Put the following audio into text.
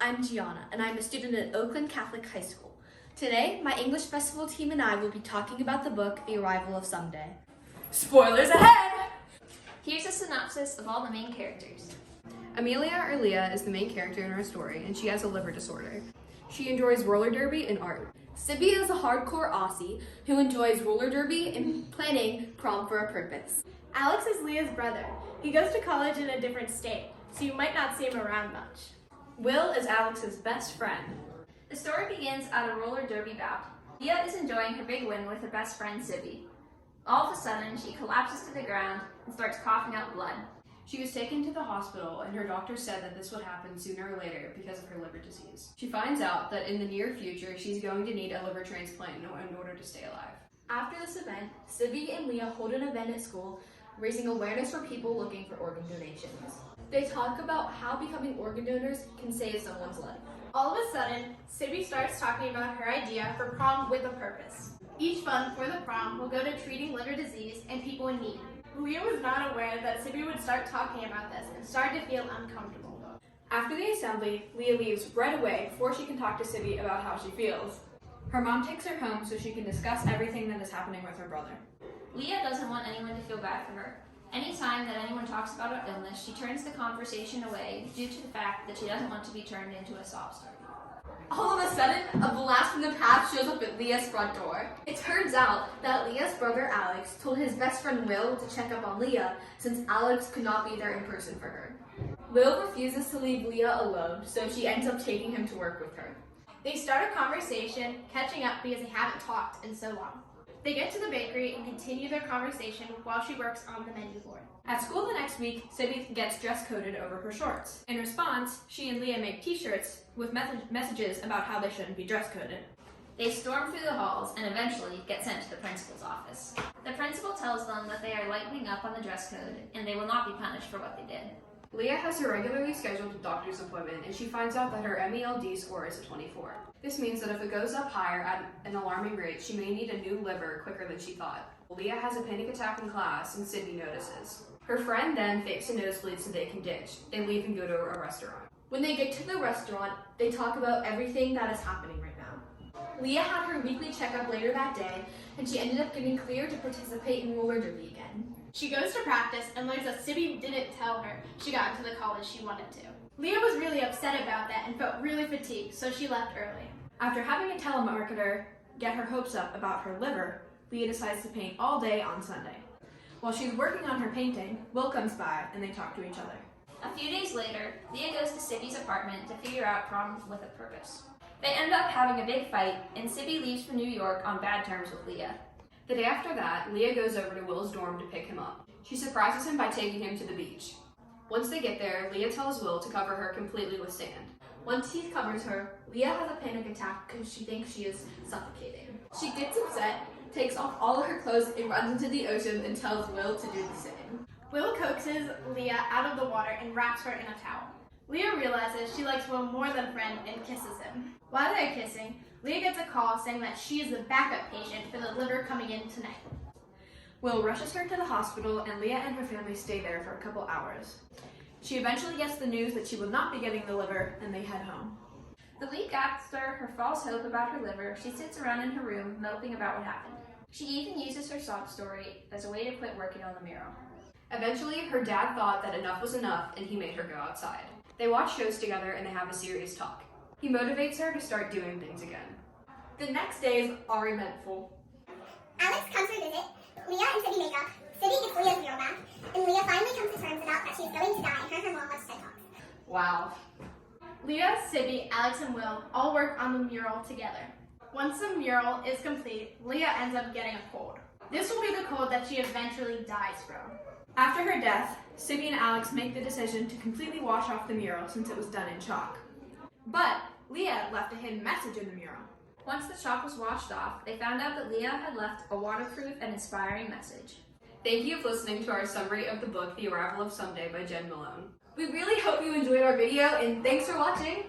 I'm Gianna, and I'm a student at Oakland Catholic High School. Today, my English Festival team and I will be talking about the book, The Arrival of Someday. Spoilers ahead! Here's a synopsis of all the main characters. Amelia, or Leah, is the main character in our story, and she has a liver disorder. She enjoys roller derby and art. Sibby is a hardcore Aussie who enjoys roller derby and planning prom for a purpose. Alex is Leah's brother. He goes to college in a different state, so you might not see him around much. Will is Alex's best friend. The story begins at a roller derby bout. Leah is enjoying her big win with her best friend Sibby. All of a sudden, she collapses to the ground and starts coughing out blood. She was taken to the hospital, and her doctor said that this would happen sooner or later because of her liver disease. She finds out that in the near future, she's going to need a liver transplant in order to stay alive. After this event, Sibby and Leah hold an event at school, raising awareness for people looking for organ donations. They talk about how becoming organ donors can save someone's life. All of a sudden, Sibby starts talking about her idea for prom with a purpose. Each fund for the prom will go to treating liver disease and people in need. Leah was not aware that Sibby would start talking about this and started to feel uncomfortable. After the assembly, Leah leaves right away before she can talk to Sibby about how she feels. Her mom takes her home so she can discuss everything that is happening with her brother. Leah doesn't want anyone to feel bad for her. Anytime that anyone talks about her illness, she turns the conversation away due to the fact that she doesn't want to be turned into a sob story. All of a sudden, a blast from the past shows up at Leah's front door. It turns out that Leah's brother Alex told his best friend Will to check up on Leah since Alex could not be there in person for her. Will refuses to leave Leah alone, so she ends up taking him to work with her. They start a conversation, catching up because they haven't talked in so long. They get to the bakery and continue their conversation while she works on the menu board. At school the next week, Sibby gets dress-coded over her shorts. In response, she and Leah make t-shirts with messages about how they shouldn't be dress-coded. They storm through the halls and eventually get sent to the principal's office. The principal tells them that they are lightening up on the dress code and they will not be punished for what they did. Leah has a regularly scheduled doctor's appointment, and she finds out that her MELD score is a 24. This means that if it goes up higher at an alarming rate, she may need a new liver quicker than she thought. Leah has a panic attack in class, and Sydney notices. Her friend then fakes a nosebleed so they can ditch. They leave and go to a restaurant. When they get to the restaurant, they talk about everything that is happening right now. Leah had her weekly checkup later that day, and she ended up getting cleared to participate in roller derby again. She goes to practice and learns that Sibby didn't tell her she got into the college she wanted to. Leah was really upset about that and felt really fatigued, so she left early. After having a telemarketer get her hopes up about her liver, Leah decides to paint all day on Sunday. While she's working on her painting, Will comes by and they talk to each other. A few days later, Leah goes to Sibby's apartment to figure out prom with a purpose. They end up having a big fight, and Sibby leaves for New York on bad terms with Leah. The day after that, Leah goes over to Will's dorm to pick him up. She surprises him by taking him to the beach. Once they get there, Leah tells Will to cover her completely with sand. Once he covers her, Leah has a panic attack because she thinks she is suffocating. She gets upset, takes off all of her clothes, and runs into the ocean and tells Will to do the same. Will coaxes Leah out of the water and wraps her in a towel. Leah realizes she likes Will more than a friend and kisses him. While they're kissing, Leah gets a call saying that she is the backup patient for the liver coming in tonight. Will rushes her to the hospital, and Leah and her family stay there for a couple hours. She eventually gets the news that she will not be getting the liver, and they head home. The week after her false hope about her liver, she sits around in her room moping about what happened. She even uses her sob story as a way to quit working on the mural. Eventually, her dad thought that enough was enough, and he made her go outside. They watch shows together, and they have a serious talk. He motivates her to start doing things again. The next days are eventful. Alex comes for a visit. Leah and Sibby make up. Sibby gets Leah's mural back, and Leah finally comes to terms about that she's going to die and her mom watches TED Talks. Wow. Leah, Sibby, Alex, and Will all work on the mural together. Once the mural is complete, Leah ends up getting a cold. This will be the cold that she eventually dies from. After her death, Sibby and Alex make the decision to completely wash off the mural since it was done in chalk. But Leah left a hidden message in the mural. Once the chalk was washed off, they found out that Leah had left a waterproof and inspiring message. Thank you for listening to our summary of the book, The Arrival of Someday by Jen Malone. We really hope you enjoyed our video, and thanks for watching!